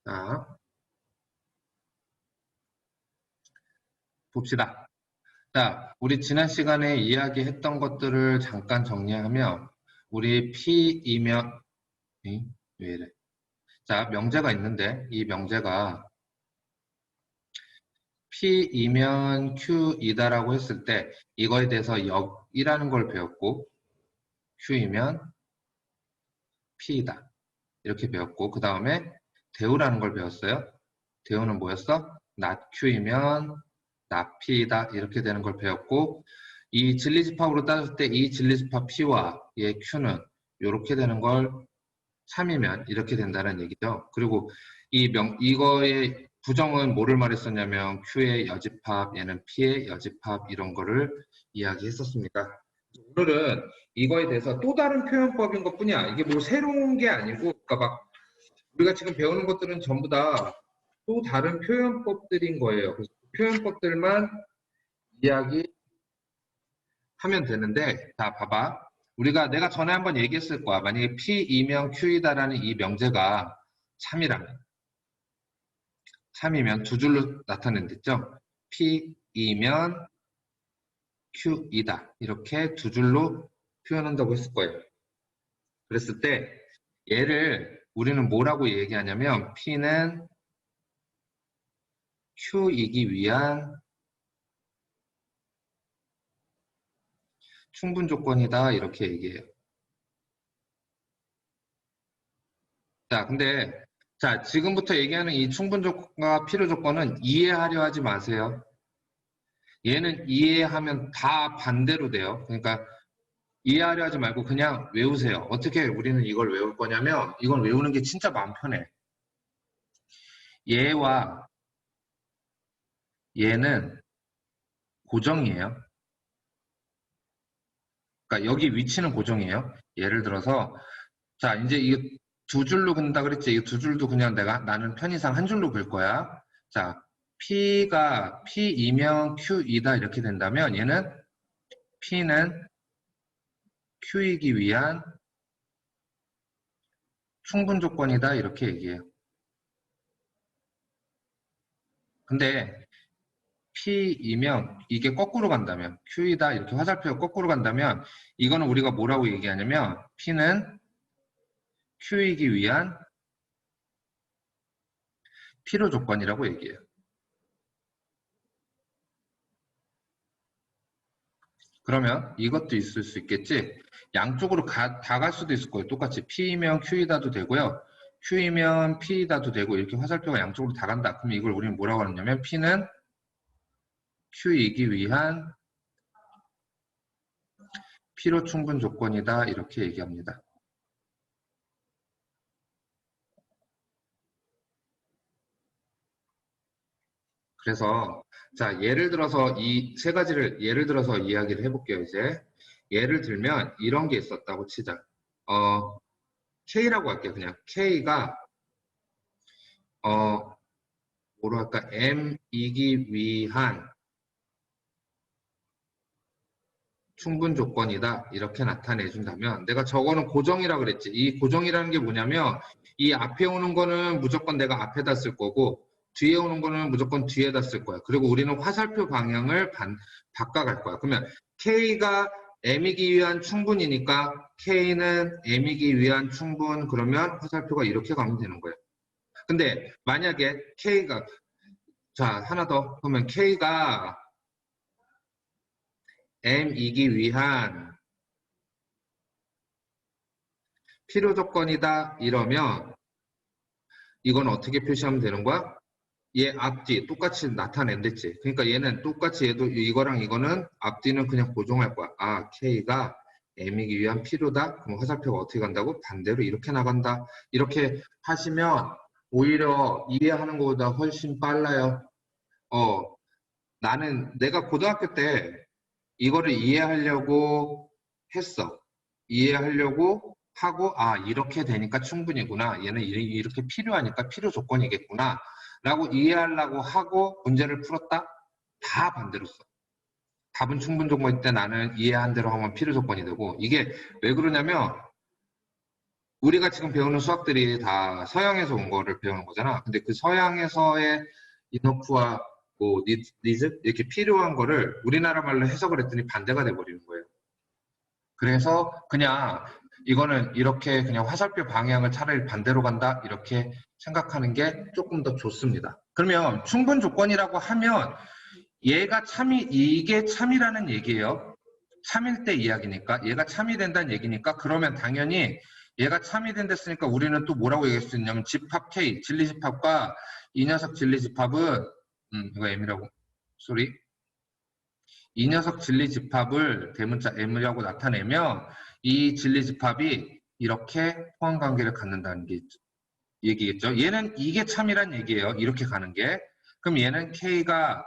자, 봅시다. 자, 우리 지난 시간에 이야기했던 것들을 잠깐 정리하면 우리 P이면 왜 이래? 자, 명제가 있는데 이 명제가 P이면 Q이다라고 했을 때 이거에 대해서 역이라는 걸 배웠고 Q이면 P이다 이렇게 배웠고 그 다음에 대우라는 걸 배웠어요. 대우는 뭐였어? not Q이면 not P이다 이렇게 되는 걸 배웠고 이 진리집합으로 따졌을 때 이 진리집합 P와 얘 Q는 이렇게 되는 걸 3이면 이렇게 된다는 얘기죠. 그리고 이거의 부정은 뭐를 말했었냐면 Q의 여집합, 얘는 P의 여집합 이런 거를 이야기했었습니다. 오늘은 이거에 대해서 또 다른 표현법인 것 뿐이야. 이게 뭐 새로운 게 아니고, 그러니까 막 우리가 지금 배우는 것들은 전부 다 또 다른 표현법들인 거예요. 그래서 그 표현법들만 이야기하면 되는데, 자, 봐봐. 내가 전에 한번 얘기했을 거야. 만약에 P이면 Q이다라는 이 명제가 참이면 두 줄로 나타낸댔죠? P이면 Q이다. 이렇게 두 줄로 표현한다고 했을 거예요. 그랬을 때 얘를 우리는 뭐라고 얘기하냐면 P는 Q이기 위한 충분 조건이다. 이렇게 얘기해요. 자, 근데 자, 지금부터 얘기하는 이 충분 조건과 필요 조건은 이해하려 하지 마세요. 얘는 이해하면 다 반대로 돼요. 그러니까 이해하려 하지 말고 그냥 외우세요. 어떻게 우리는 이걸 외울 거냐면 이걸 외우는 게 진짜 마음 편해. 얘와 얘는 고정이에요. 그러니까 여기 위치는 고정이에요. 예를 들어서 자 이제 이거 두 줄로 그린다 그랬지. 이 두 줄도 그냥 나는 편의상 한 줄로 그릴 거야. 자 P가 P이면 Q이다 이렇게 된다면 얘는 P는 Q이기 위한 충분 조건이다 이렇게 얘기해요. 근데 P이면 이게 거꾸로 간다면 Q이다 이렇게 화살표가 거꾸로 간다면 이거는 우리가 뭐라고 얘기하냐면 P는 Q이기 위한 필요 조건이라고 얘기해요. 그러면 이것도 있을 수 있겠지. 양쪽으로 다 갈 수도 있을 거예요. 똑같이 P이면 Q이다도 되고요. Q이면 P이다도 되고 이렇게 화살표가 양쪽으로 다 간다. 그럼 이걸 우리는 뭐라고 하냐면 P는 Q이기 위한 필요 충분 조건이다 이렇게 얘기합니다. 그래서 자 예를 들어서 이 세 가지를 예를 들어서 이야기를 해볼게요. 이제 예를 들면 이런 게 있었다고 치자. K라고 할게요. 그냥 K가 뭐로 할까? M이기 위한 충분 조건이다 이렇게 나타내 준다면 내가 저거는 고정이라고 그랬지. 이 고정이라는 게 뭐냐면 이 앞에 오는 거는 무조건 내가 앞에다 쓸 거고 뒤에 오는 거는 무조건 뒤에다 쓸 거야. 그리고 우리는 화살표 방향을 바꿔갈 거야. 그러면 K가 M이기 위한 충분이니까 K는 M이기 위한 충분 그러면 화살표가 이렇게 가면 되는 거예요. 근데 만약에 K가 자 하나 더 그러면 K가 M이기 위한 필요 조건이다 이러면 이건 어떻게 표시하면 되는 거야? 얘 앞뒤 똑같이 나타낸댔지. 그러니까 얘는 똑같이 얘도 이거랑 이거는 앞뒤는 그냥 고정할 거야. 아 K가 M이기 위한 필요다? 그럼 화살표가 어떻게 간다고? 반대로 이렇게 나간다. 이렇게 하시면 오히려 이해하는 것보다 훨씬 빨라요. 나는 내가 고등학교 때 이거를 이해하려고 했어. 이해하려고 하고 이렇게 되니까 충분이구나. 얘는 이렇게 필요하니까 필요 조건이겠구나. 라고 이해하려고 하고 문제를 풀었다? 다 반대로 써. 답은 충분 조건일 때 나는 이해한 대로 하면 필요 조건이 되고 이게 왜 그러냐면 우리가 지금 배우는 수학들이 다 서양에서 온 거를 배우는 거잖아. 근데 그 서양에서의 이너프와 뭐 니즈 이렇게 필요한 거를 우리나라 말로 해석을 했더니 반대가 돼버리는 거예요. 그래서 그냥 이거는 이렇게 그냥 화살표 방향을 차라리 반대로 간다 이렇게 생각하는 게 조금 더 좋습니다. 그러면 충분 조건이라고 하면 얘가 참이 이게 참이라는 얘기예요. 참일 때 이야기니까 얘가 참이 된다는 얘기니까 그러면 당연히 얘가 참이 된댔으니까 우리는 또 뭐라고 얘기할 수 있냐면 집합 K 진리집합과 이 녀석 진리집합은 이거 M이라고 쏘리 이 녀석 진리집합을 대문자 M이라고 나타내면 이 진리집합이 이렇게 포함관계를 갖는다는 게 얘기겠죠. 얘는 이게 참이란 얘기예요. 이렇게 가는 게. 그럼 얘는 K가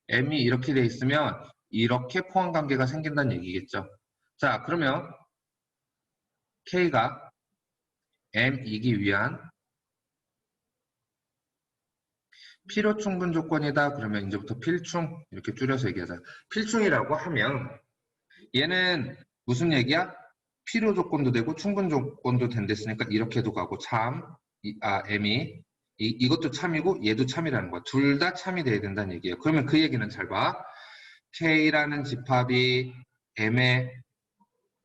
M이 이렇게 돼 있으면 이렇게 포함관계가 생긴다는 얘기겠죠. 자, 그러면 K가 M이기 위한 필요 충분 조건이다. 그러면 이제부터 필충 이렇게 줄여서 얘기하자. 필충이라고 하면 얘는 무슨 얘기야? 필요 조건도 되고 충분 조건도 된댔으니까 이렇게도 가고 M이 이것도 참이고 얘도 참이라는 거야. 둘 다 참이 돼야 된다는 얘기예요. 그러면 그 얘기는 잘 봐. K라는 집합이 M에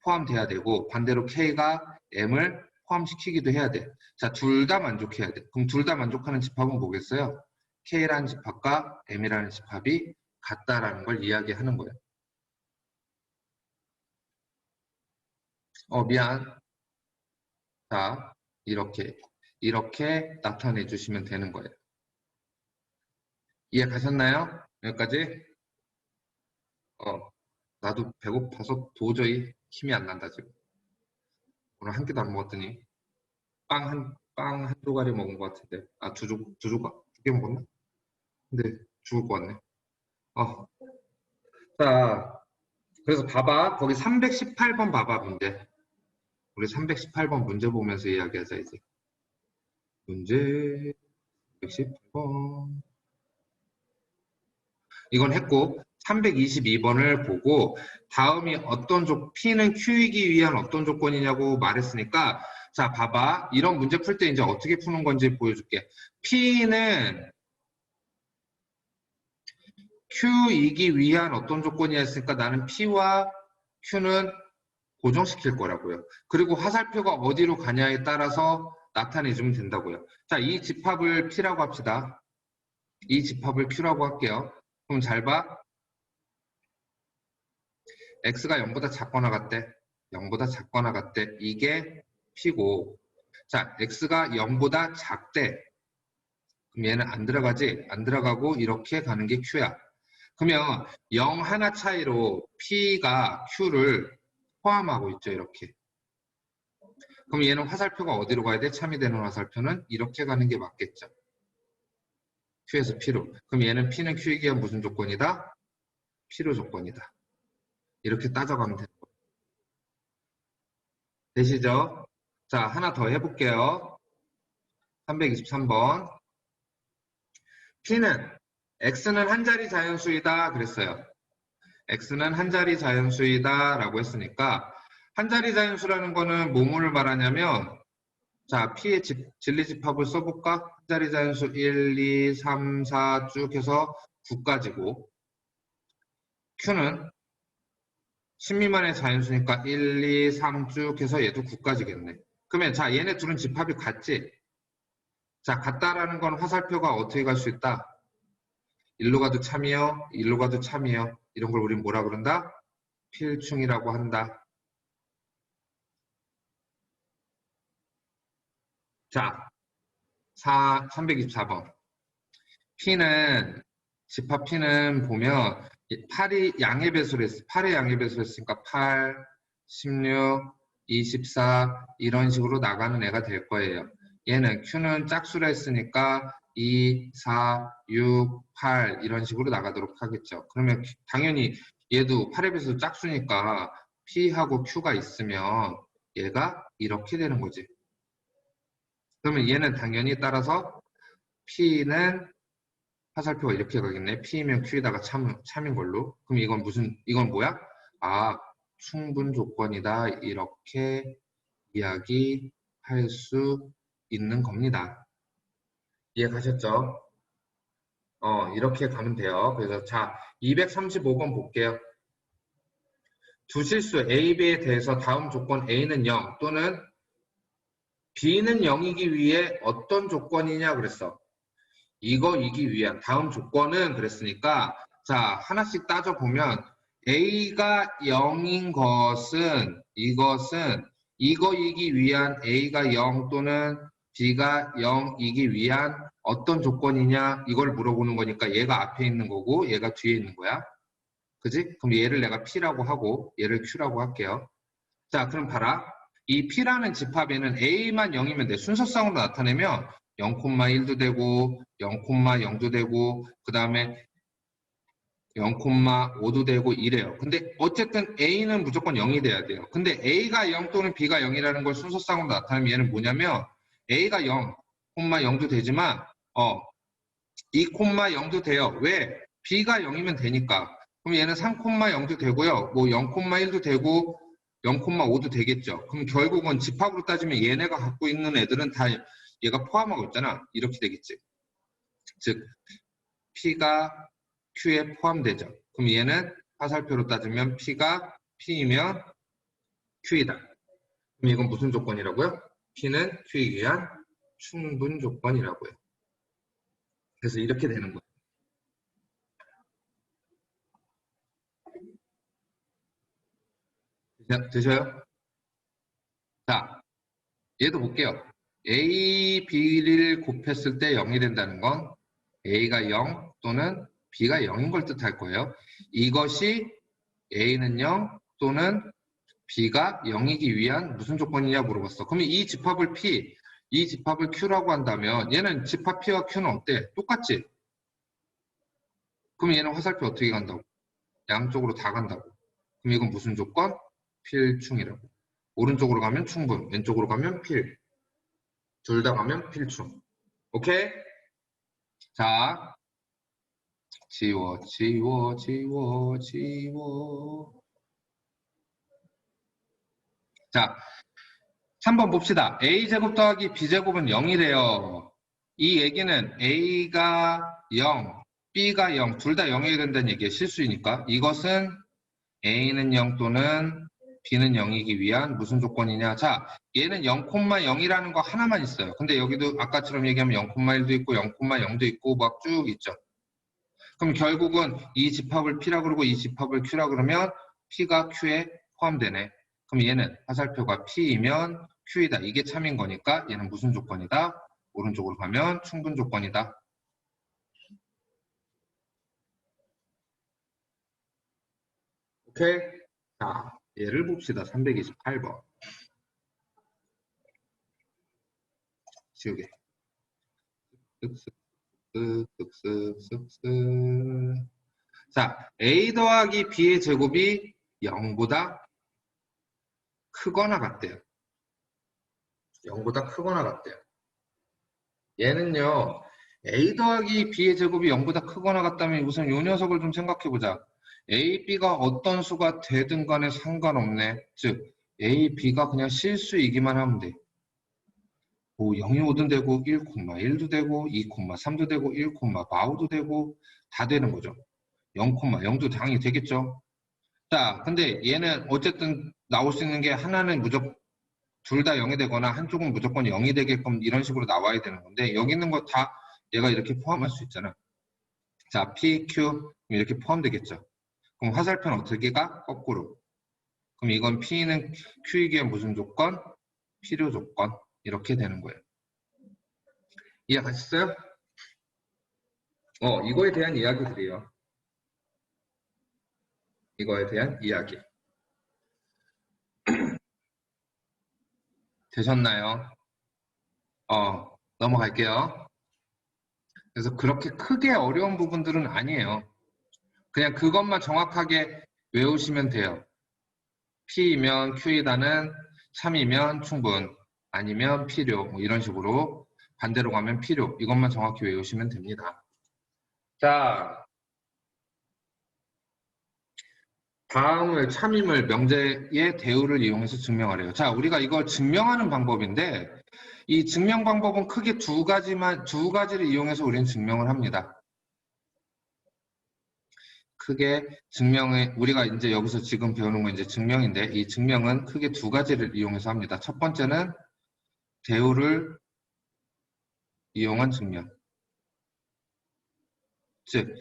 포함돼야 되고 반대로 K가 M을 포함시키기도 해야 돼. 자, 둘 다 만족해야 돼. 그럼 둘 다 만족하는 집합은 뭐겠어요? K라는 집합과 M이라는 집합이 같다라는 걸 이야기하는 거예요. 미안. 자, 이렇게 나타내 주시면 되는 거예요. 이해 가셨나요? 여기까지? 나도 배고파서 도저히 힘이 안 난다, 지금. 오늘 한 끼도 안 먹었더니 빵 한 조각이 먹은 것 같은데. 두 조각? 2개 먹었나? 근데 죽을 것 같네. 자, 그래서 봐봐. 거기 318번 봐봐, 문제. 우리 318번 문제 보면서 이야기하자, 이제. 문제 118번. 이건 했고 322번을 보고 다음이 P는 Q이기 위한 어떤 조건이냐고 말했으니까 자 봐봐. 이런 문제 풀 때 이제 어떻게 푸는 건지 보여줄게. P는 Q이기 위한 어떤 조건이었으니까 나는 P와 Q는 고정시킬 거라고요. 그리고 화살표가 어디로 가냐에 따라서 나타내주면 된다고요. 자, 이 집합을 P라고 합시다. 이 집합을 Q라고 할게요. 그럼 잘 봐. x가 0보다 작거나 같대. 0보다 작거나 같대. 이게 P고 자, x가 0보다 작대. 그럼 얘는 안 들어가지? 안 들어가고 이렇게 가는 게 Q야. 그러면 0 하나 차이로 P가 Q를 포함하고 있죠. 이렇게. 그럼 얘는 화살표가 어디로 가야 돼? 참이 되는 화살표는 이렇게 가는 게 맞겠죠. Q에서 P로. 그럼 얘는 P는 Q이기 위한 무슨 조건이다? 필요 조건이다. 이렇게 따져가면 되는 거예요. 되시죠? 자, 하나 더 해볼게요. 323번. P는 X는 한 자리 자연수이다 그랬어요. X는 한 자리 자연수이다 라고 했으니까 한 자리 자연수라는 거는 뭐를 말하냐면 자, P의 진리집합을 써볼까? 한 자리 자연수 1, 2, 3, 4 쭉 해서 9까지고 Q는 10 미만의 자연수니까 1, 2, 3 쭉 해서 얘도 9까지겠네. 그러면 자, 얘네 둘은 집합이 같지? 자, 같다라는 건 화살표가 어떻게 갈 수 있다? 일로 가도 참이요, 일로 가도 참이요. 이런 걸 우린 뭐라 그런다? 필충이라고 한다. 자, 324번. P는, 집합 P는 보면 8이 양의 배수를 했어. 8의 양의 배수를 했으니까 8, 16, 24 이런 식으로 나가는 애가 될 거예요. 얘는 Q는 짝수라 했으니까 2, 4, 6, 8 이런 식으로 나가도록 하겠죠. 그러면 당연히 얘도 8의 배수 짝수니까 P하고 Q가 있으면 얘가 이렇게 되는 거지. 그러면 얘는 당연히 따라서 P는 화살표가 이렇게 가겠네. P면 Q에다가 참인 걸로. 그럼 이건 뭐야? 충분 조건이다. 이렇게 이야기하는 할 수 있는 겁니다. 이해 가셨죠? 이렇게 가면 돼요. 그래서 자, 235번 볼게요. 두 실수 A, B에 대해서 다음 조건 A는 0 또는 B는 0이기 위해 어떤 조건이냐 그랬어. 이거이기 위한 다음 조건은 그랬으니까 자, 하나씩 따져보면 A가 0인 것은 이거이기 위한 A가 0 또는 B가 0이기 위한 어떤 조건이냐 이걸 물어보는 거니까 얘가 앞에 있는 거고 얘가 뒤에 있는 거야. 그지? 그럼 얘를 내가 P라고 하고 얘를 Q라고 할게요. 자, 그럼 봐라. 이 P라는 집합에는 A만 0이면 돼. 순서상으로 나타내면 0,1도 되고 0,0도 되고 그 다음에 0,5도 되고 이래요. 근데 어쨌든 A는 무조건 0이 돼야 돼요. 근데 A가 0 또는 B가 0이라는 걸 순서상으로 나타내면 얘는 뭐냐면 A가 0,0도 되지만 2,0도 돼요. 왜? B가 0이면 되니까. 그럼 얘는 3,0도 되고요. 뭐 0,1도 되고 0,5도 되겠죠. 그럼 결국은 집합으로 따지면 얘네가 갖고 있는 애들은 다 얘가 포함하고 있잖아. 이렇게 되겠지. 즉 P가 Q에 포함되죠. 그럼 얘는 화살표로 따지면 P가 P이면 Q이다. 그럼 이건 무슨 조건이라고요? P는 Q이기 위한 충분 조건이라고요. 그래서 이렇게 되는 거예요. 되셔요? 자, 얘도 볼게요. A, B를 곱했을 때 0이 된다는 건 A가 0 또는 B가 0인 걸 뜻할 거예요. 이것이 A는 0 또는 B가 0이기 위한 무슨 조건이냐 물어봤어. 그러면 이 집합을 P, 이 집합을 Q라고 한다면 얘는 집합 P와 Q는 어때? 똑같지? 그럼 얘는 화살표 어떻게 간다고? 양쪽으로 다 간다고. 그럼 이건 무슨 조건? 필충이라고. 오른쪽으로 가면 충분, 왼쪽으로 가면 필. 둘 다 가면 필충. 오케이? 자, 지워. 자, 3번 봅시다. A제곱 더하기 B제곱은 0이래요. 이 얘기는 A가 0, B가 0, 둘 다 0이 된다는 얘기의 실수이니까 이것은 A는 0 또는 B는 0이기 위한 무슨 조건이냐. 자, 얘는 0,0이라는 거 하나만 있어요. 근데 여기도 아까처럼 얘기하면 0,1도 있고 0,0도 있고 막 쭉 있죠. 그럼 결국은 이 집합을 P라 그러고 이 집합을 Q라 그러면 P가 Q에 포함되네. 그럼 얘는 화살표가 P이면 Q이다. 이게 참인 거니까 얘는 무슨 조건이다? 오른쪽으로 가면 충분 조건이다. 오케이? 자, 얘를 봅시다. 328번. 지우개. 쓱쓱쓱쓱쓱쓱. 자, A 더하기 B의 제곱이 0보다 크거나 같대요. 0보다 크거나 같대요. 얘는요, A 더하기 B의 제곱이 0보다 크거나 같다면 우선 이 녀석을 좀 생각해보자. A, B가 어떤 수가 되든 간에 상관없네. 즉, A, B가 그냥 실수이기만 하면 돼. 뭐 0이 5도 되고 1,1도 되고 2,3도 되고 1,4도 되고 다 되는 거죠. 0,0도 당연히 되겠죠. 자, 근데 얘는 어쨌든 나올 수 있는 게 하나는 무조건 둘 다 0이 되거나 한쪽은 무조건 0이 되게끔 이런 식으로 나와야 되는 건데 여기 있는 거 다 얘가 이렇게 포함할 수 있잖아. 자, P, Q 이렇게 포함되겠죠. 그럼 화살표는 어떻게 가? 거꾸로. 그럼 이건 P는 Q이기에 무슨 조건? 필요 조건. 이렇게 되는 거예요. 이해 가셨어요? 이거에 대한 이야기들이에요. 이거에 대한 이야기. 되셨나요? 넘어갈게요. 그래서 그렇게 크게 어려운 부분들은 아니에요. 그냥 그것만 정확하게 외우시면 돼요. P이면 Q이다는 3이면 충분, 아니면 필요, 뭐 이런 식으로 반대로 가면 필요, 이것만 정확히 외우시면 됩니다. 자, 다음을 참임을 명제의 대우를 이용해서 증명하래요. 자, 우리가 이걸 증명하는 방법인데 이 증명 방법은 크게 두 가지를 이용해서 우리는 증명을 합니다. 크게 우리가 이제 여기서 지금 배우는 건 이제 증명인데, 이 증명은 크게 두 가지를 이용해서 합니다. 첫 번째는 대우를 이용한 증명. 즉,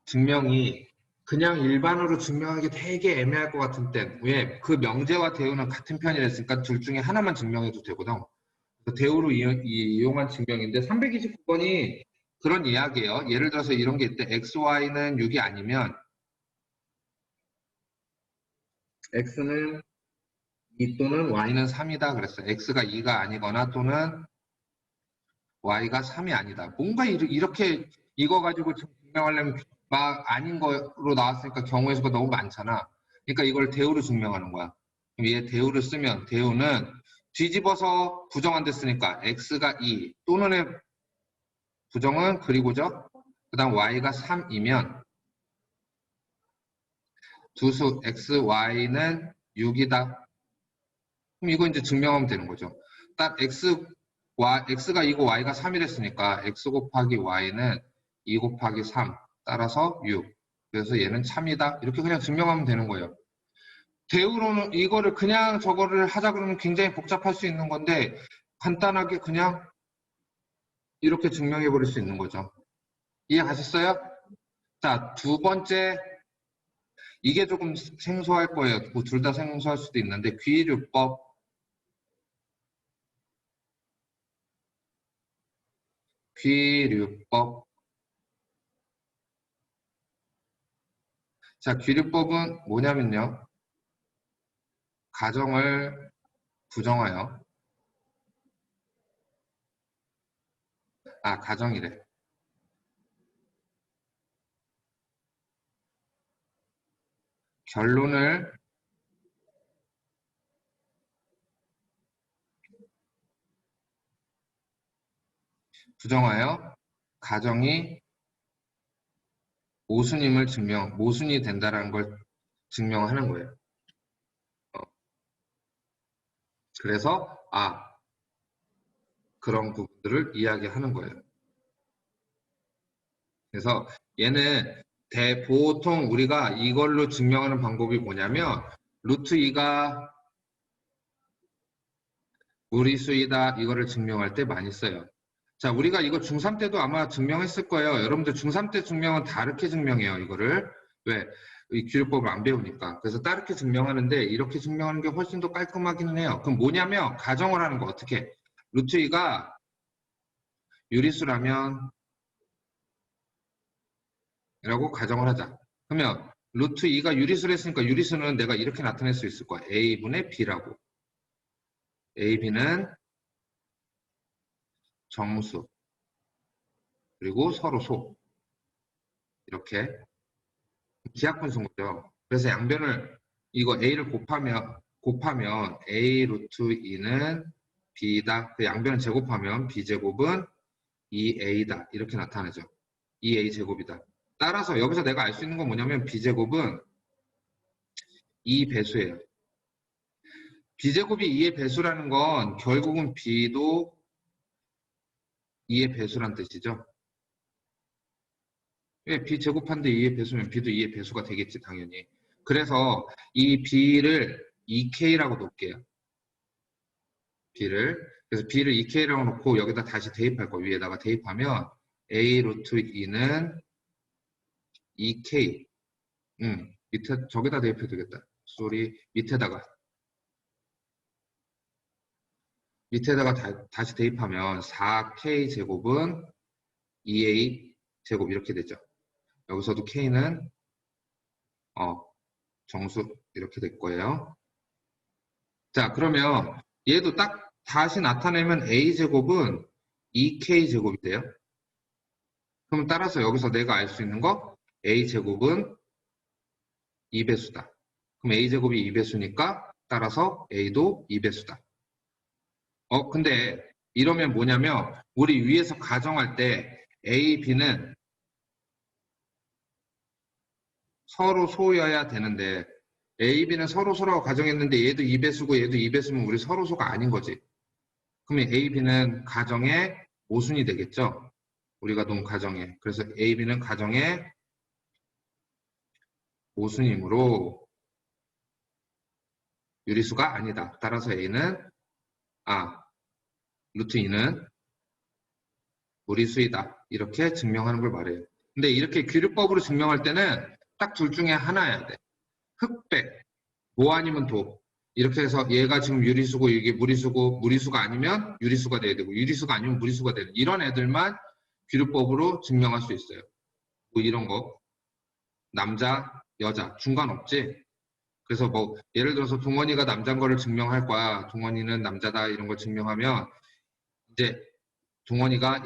증명이 그냥 일반으로 증명하기 되게 애매할 것 같은 땐, 왜? 그 명제와 대우는 같은 편이랬으니까 둘 중에 하나만 증명해도 되거든. 대우로 이용한 증명인데 329번이 그런 이야기예요. 예를 들어서 이런 게 있대. XY는 6이 아니면 X는 2 또는 Y는 3이다 그랬어요. X가 2가 아니거나 또는 Y가 3이 아니다. 뭔가 이렇게 이거 가지고 증명하려면 막 아닌 거로 나왔으니까 경우의 수가 너무 많잖아. 그러니까 이걸 대우로 증명하는 거야. 그럼 얘 대우를 쓰면 대우는 뒤집어서 부정한 데 쓰니까 X가 2 또는의 부정은 그리고죠. 그 다음 Y가 3이면 두수 X, Y는 6이다. 그럼 이거 이제 증명하면 되는 거죠. 딱 X가 2고 Y가 3이랬으니까 X 곱하기 Y는 2 곱하기 3 따라서 6. 그래서 얘는 참이다. 이렇게 그냥 증명하면 되는 거예요. 대우로는 이거를 그냥 저거를 하자 그러면 굉장히 복잡할 수 있는 건데 간단하게 그냥 이렇게 증명해 버릴 수 있는 거죠. 이해 가셨어요? 자, 두 번째, 이게 조금 생소할 거예요. 뭐 둘 다 생소할 수도 있는데 귀류법. 자, 귀류법은 뭐냐면요. 가정을 부정하여, 가정이래. 결론을 부정하여 가정이 모순이 된다는 걸 증명하는 거예요. 그래서 그런 부분들을 이야기하는 거예요. 그래서 얘는 보통 우리가 이걸로 증명하는 방법이 뭐냐면 루트 2가 무리수이다 이거를 증명할 때 많이 써요. 자, 우리가 이거 중3 때도 아마 증명했을 거예요. 여러분들 중3 때 증명은 다르게 증명해요. 이거를. 왜? 이 규율법을 안 배우니까. 그래서 다르게 증명하는데 이렇게 증명하는 게 훨씬 더 깔끔하기는 해요. 그럼 뭐냐면 가정을 하는 거 어떻게? 루트 2가 유리수라면 라고 가정을 하자. 그러면 루트 2가 유리수를 했으니까 유리수는 내가 이렇게 나타낼 수 있을 거야. A분의 B라고. A, B는 정수. 그리고 서로 소. 이렇게. 기하분수인 거죠. 그래서 양변을 이거 A를 곱하면 A 루트 2는 B다. 그 양변을 제곱하면 B제곱은 2A다. 이렇게 나타나죠. 2A 제곱이다. 따라서 여기서 내가 알 수 있는 건 뭐냐면 B제곱은 2배수예요. B제곱이 2의 배수라는 건 결국은 B도 2의 배수란 뜻이죠. 왜 B 제곱한데 2의 배수면 B도 2의 배수가 되겠지 당연히. 그래서 이 B를 2K라고 놓을게요. 그래서 B를 2K라고 놓고 여기다 다시 대입할 거예요. 위에다가 대입하면 A 루트 2는 2K. 저기다 대입해도 되겠다. 밑에다가 다시 대입하면 4K 제곱은 2A 제곱 이렇게 되죠. 여기서도 K는 정수 이렇게 될 거예요. 자, 그러면 얘도 딱 다시 나타내면 A제곱은 2K제곱이 돼요. 그럼 따라서 여기서 내가 알 수 있는 거 A제곱은 2배수다. 그럼 A제곱이 2배수니까 따라서 A도 2배수다. 근데 이러면 뭐냐면 우리 위에서 가정할 때 A, B는 서로 소여야 되는데 A, B는 서로서로 가정했는데 얘도 2배수고 얘도 2배수면 우리 서로소가 아닌 거지. 그러면 A, B는 가정의 모순이 되겠죠. 우리가 놓은 가정에. 그래서 A, B는 가정의 모순이므로 유리수가 아니다. 따라서 A는 루트 2는 무리수이다. 이렇게 증명하는 걸 말해요. 근데 이렇게 규律법으로 증명할 때는 딱 둘 중에 하나여야 돼. 흑백, 뭐 아니면 도. 이렇게 해서 얘가 지금 유리수고 이게 무리수고 무리수가 아니면 유리수가 돼야 되고 유리수가 아니면 무리수가 되는 이런 애들만 규律법으로 증명할 수 있어요. 뭐 이런 거. 남자, 여자, 중간 없지? 그래서 뭐 예를 들어서 동원이가 남자인 거를 증명할 거야. 동원이는 남자다 이런 걸 증명하면 이제 동원이가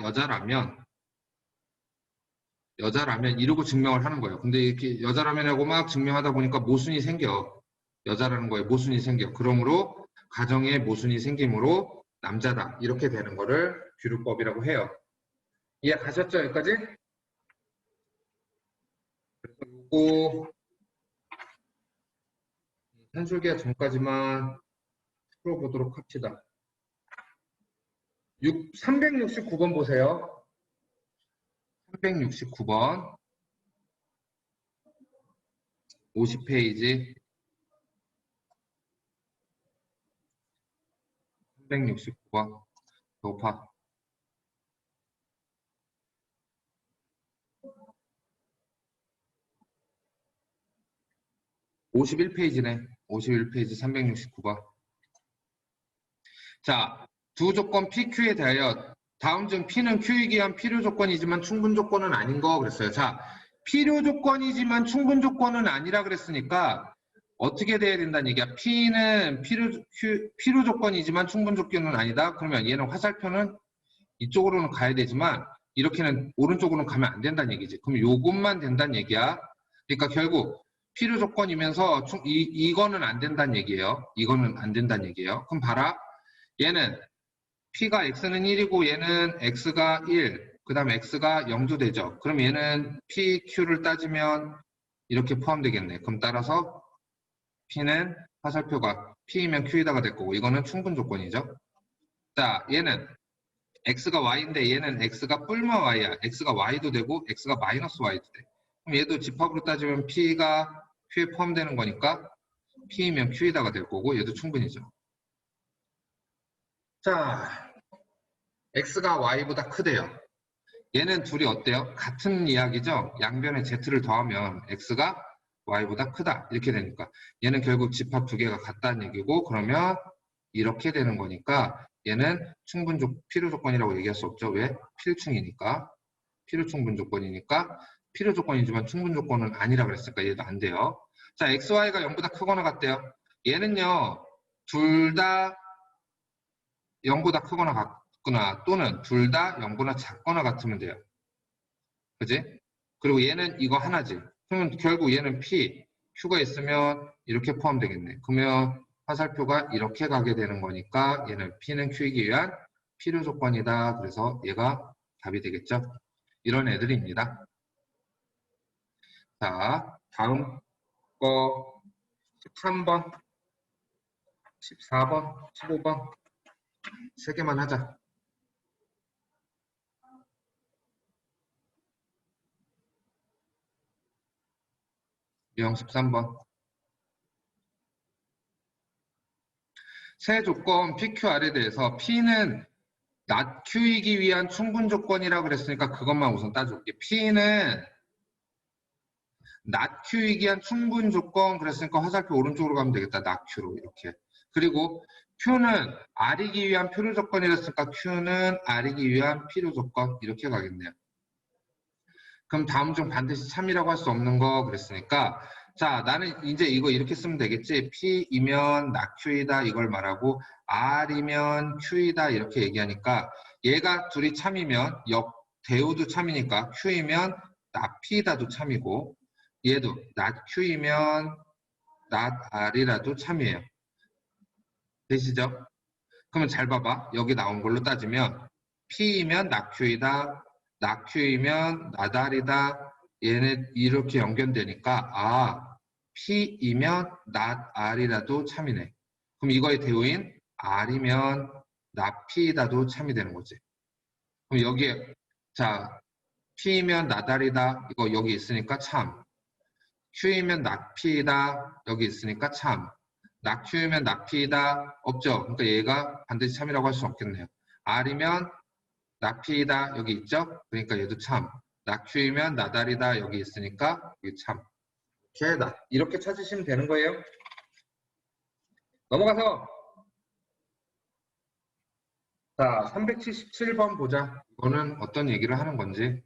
여자라면 이러고 증명을 하는 거예요. 근데 이렇게 여자라면 하고 막 증명하다 보니까 모순이 생겨. 여자라는 거에 모순이 생겨. 그러므로 가정에 모순이 생기므로 남자다. 이렇게 되는 거를 규律법이라고 해요. 이해 가셨죠? 여기까지? 그래서 요거 산술기가 전까지만 풀어보도록 합시다. 369번 보세요. 369번 50페이지 369번 높아 51페이지네. 51페이지 369번. 자, 두 조건 PQ에 대하여 다음 중 P는 Q이기 위한 필요 조건이지만 충분 조건은 아닌 거 그랬어요. 자, 필요 조건이지만 충분 조건은 아니라 그랬으니까 어떻게 돼야 된다는 얘기야? P는 필요 조건이지만 충분 조건은 아니다. 그러면 얘는 화살표는 이쪽으로는 가야 되지만 이렇게는 오른쪽으로는 가면 안 된다는 얘기지. 그럼 요것만 된다는 얘기야. 그러니까 결국 필요 조건이면서 이거는 안 된다는 얘기예요. 이거는 안 된다는 얘기예요. 그럼 봐라. 얘는 P가 X는 1이고 얘는 X가 1, 그 다음에 X가 0도 되죠. 그럼 얘는 P, Q를 따지면 이렇게 포함되겠네. 그럼 따라서 P는 화살표가 P이면 Q이다가 될 거고 이거는 충분 조건이죠. 자, 얘는 X가 Y인데 얘는 X가 뿔마 Y야. X가 Y도 되고 X가 마이너스 Y도 돼. 그럼 얘도 집합으로 따지면 P가 Q에 포함되는 거니까 P이면 Q이다가 될 거고 얘도 충분이죠. 자, X가 Y보다 크대요. 얘는 둘이 어때요? 같은 이야기죠? 양변에 Z를 더하면 X가 Y보다 크다. 이렇게 되니까. 얘는 결국 집합 두 개가 같다는 얘기고 그러면 이렇게 되는 거니까 얘는 필요 조건이라고 얘기할 수 없죠. 왜? 필충이니까. 필요 충분 조건이니까 필요 조건이지만 충분 조건은 아니라 그랬으니까 얘도 안 돼요. 자, XY가 0보다 크거나 같대요. 얘는요. 둘 다 0보다 크거나 같거나 또는 둘 다 0보다 작거나 같으면 돼요. 그지? 그리고 얘는 이거 하나지. 그러면 결국 얘는 P, Q가 있으면 이렇게 포함되겠네. 그러면 화살표가 이렇게 가게 되는 거니까 얘는 P는 Q이기 위한 필요 조건이다. 그래서 얘가 답이 되겠죠. 이런 애들입니다. 자, 다음 거 13번, 14번, 15번 세 개만 하자. 유형 13번. 세 조건 PQR에 대해서 P는 not Q이기 위한 충분 조건이라고 그랬으니까 그것만 우선 따져볼게. P는 not Q이기 위한 충분 조건 그랬으니까 화살표 오른쪽으로 가면 되겠다. not Q로 이렇게. 그리고 Q는 R이기 위한 필요 조건이랬으니까 Q는 R이기 위한 필요 조건 이렇게 가겠네요. 그럼 다음 중 반드시 참이라고 할 수 없는 거 그랬으니까 자 나는 이제 이거 이렇게 쓰면 되겠지. P이면 not Q이다 이걸 말하고 R이면 Q이다 이렇게 얘기하니까 얘가 둘이 참이면 대우도 참이니까 Q이면 not P다도 참이고 얘도 not Q이면 not R이라도 참이에요. 되시죠? 그러면 잘 봐봐. 여기 나온 걸로 따지면 P이면 not Q이다. not Q이면 not R이다. 얘네 이렇게 연결되니까 P이면 not R이라도 참이네. 그럼 이거의 대우인 R이면 not P이다도 참이 되는 거지. 그럼 여기에 자 P이면 not R이다. 이거 여기 있으니까 참. Q이면 not P이다. 여기 있으니까 참. not Q이면 not P이다. 없죠. 그러니까 얘가 반드시 참이라고 할 수 없겠네요. R이면 not P이다. 여기 있죠. 그러니까 얘도 참. not Q이면 not R이다. 여기 있으니까 여기 참. 이렇게 찾으시면 되는 거예요. 넘어가서 자 377번 보자. 이거는 어떤 얘기를 하는 건지.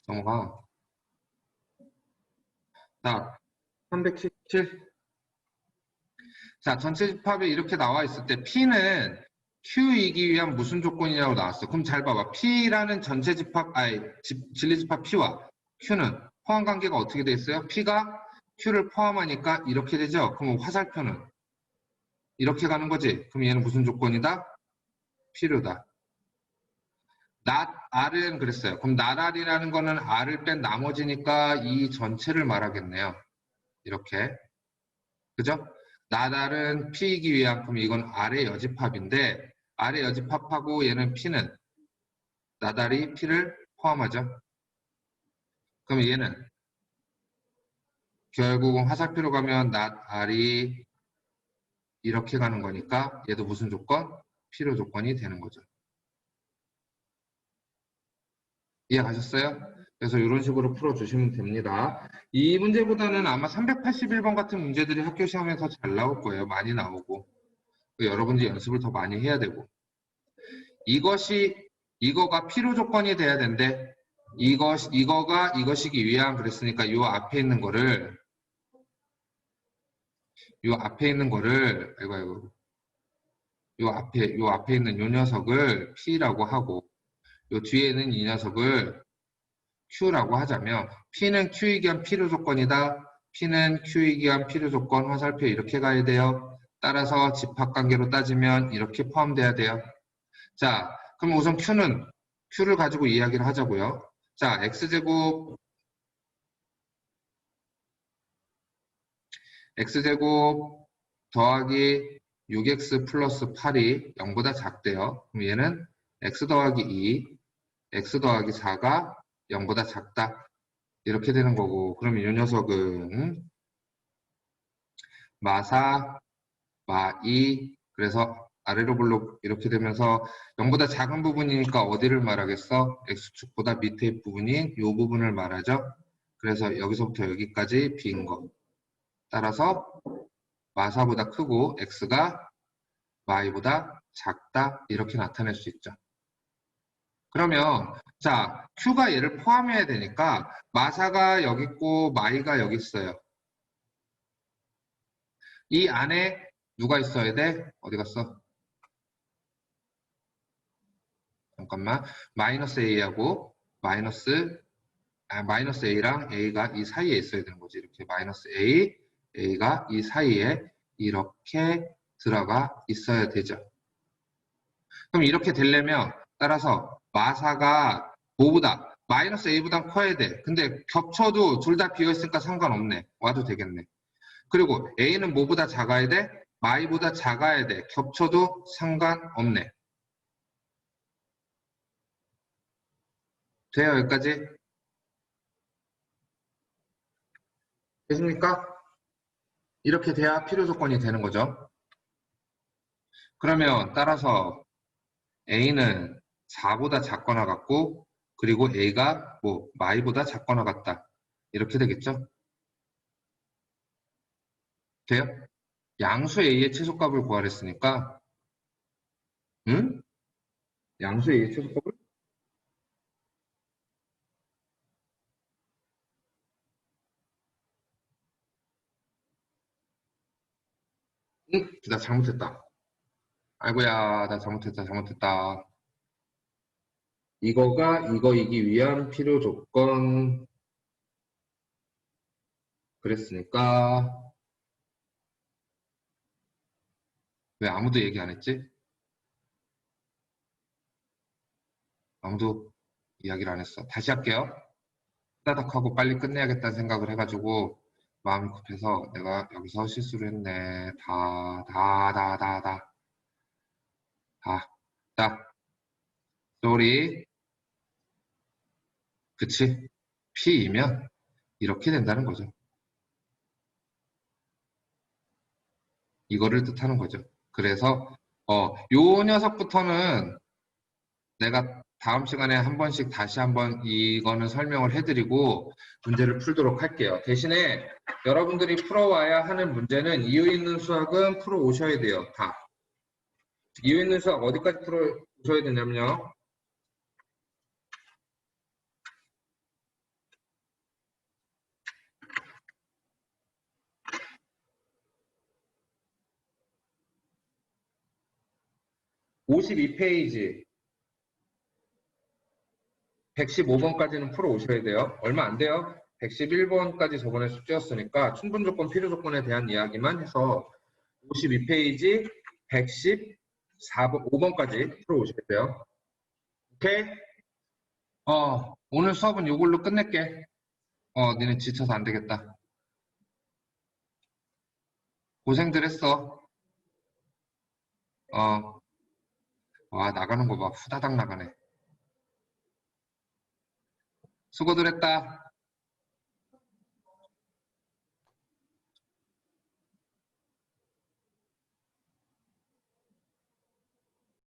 넘어가. 자 377. 자 전체 집합에 이렇게 나와 있을 때 P는 Q이기 위한 무슨 조건이냐고 나왔어. 그럼 잘 봐봐. P라는 전체 집합, 진리 집합 P와 Q는 포함 관계가 어떻게 돼 있어요? P가 Q를 포함하니까 이렇게 되죠. 그럼 화살표는 이렇게 가는 거지. 그럼 얘는 무슨 조건이다? 필요다. not R은 그랬어요. 그럼 not R이라는 거는 R을 뺀 나머지니까 이 전체를 말하겠네요. 이렇게. 그죠? not R은 P이기 위한, 그럼 이건 R의 여집합인데 R의 여집합하고 얘는 P는 not R이 P를 포함하죠. 그럼 얘는 결국은 화살표로 가면 not R이 이렇게 가는 거니까 얘도 무슨 조건? 필요 조건이 되는 거죠. 이해가셨어요? 그래서 이런 식으로 풀어주시면 됩니다. 이 문제보다는 아마 381번 같은 문제들이 학교 시험에서 잘 나올 거예요. 많이 나오고. 여러분들이 연습을 더 많이 해야 되고. 이거가 필요 조건이 돼야 되는데, 이거가 이것이기 위한 그랬으니까 이 앞에 있는 거를, 아이고, 요 앞에 있는 요 녀석을 P라고 하고, 요 뒤에 있는 이 녀석을 Q라고 하자면 P는 Q이기 위한 필요 조건이다. P는 Q이기 위한 필요 조건 화살표 이렇게 가야 돼요. 따라서 집합관계로 따지면 이렇게 포함돼야 돼요. 자, 그럼 우선 Q를 가지고 이야기를 하자고요. 자, X제곱 더하기 6X 플러스 8이 0보다 작대요. 그럼 얘는 X 더하기 2, X 더하기 4가 0보다 작다. 이렇게 되는 거고, 그러면 이 녀석은 마사, 마2, 그래서 아래로 볼록 이렇게 되면서 0보다 작은 부분이니까 어디를 말하겠어? X축보다 밑에 부분인 이 부분을 말하죠. 그래서 여기서부터 여기까지 빈 거. 따라서 마사보다 크고 X가 Y보다 작다 이렇게 나타낼 수 있죠. 그러면 자 Q가 얘를 포함해야 되니까 마사가 여기 있고 마이가 여기 있어요. 이 안에 누가 있어야 돼? 어디 갔어? 잠깐만. 마이너스 A하고 마이너스 A랑 A가 이 사이에 있어야 되는 거지. 이렇게 마이너스 A, A가 이 사이에 이렇게 들어가 있어야 되죠. 그럼 이렇게 되려면 따라서 마사가 뭐보다 마이너스 A보다 커야 돼. 근데 겹쳐도 둘 다 비어있으니까 상관없네. 와도 되겠네. 그리고 A는 뭐보다 작아야 돼? Y보다 작아야 돼. 겹쳐도 상관없네. 돼요, 여기까지? 됐습니까? 이렇게 돼야 필요 조건이 되는 거죠. 그러면 따라서 A는 4보다 작거나 같고 그리고 A가 Y보다 작거나 같다. 이렇게 되겠죠? 돼요? 양수 A의 최소값을 구하랬으니까 응? 양수 A의 최소값을? 응? 나 잘못했다. 아이고야, 나 잘못했다. 이거가 이거이기 위한 필요 조건 그랬으니까 왜 아무도 얘기 안 했지? 아무도 이야기를 안 했어. 다시 할게요. 따닥 하고 빨리 끝내야겠다는 생각을 해가지고 마음이 급해서 내가 여기서 실수를 했네. 쏘리. 그치? P이면 이렇게 된다는 거죠. 이거를 뜻하는 거죠. 그래서 요 녀석부터는 내가 다음 시간에 한 번씩 다시 한번 이거는 설명을 해드리고 문제를 풀도록 할게요. 대신에 여러분들이 풀어와야 하는 문제는 이유 있는 수학은 풀어 오셔야 돼요. 다. 이유 있는 수학 어디까지 풀어 오셔야 되냐면요. (52페이지) 115번까지는 풀어 오셔야 돼요. 얼마 안 돼요. 111번까지 저번에 숙제였으니까 충분 조건, 필요 조건에 대한 이야기만 해서 52페이지 114번, 5번까지 풀어 오셔야 돼요. 오케이? 오늘 수업은 이걸로 끝낼게. 니네 지쳐서 안 되겠다. 고생들 했어. 와, 나가는 거 봐. 후다닥 나가네. 수고들 했다.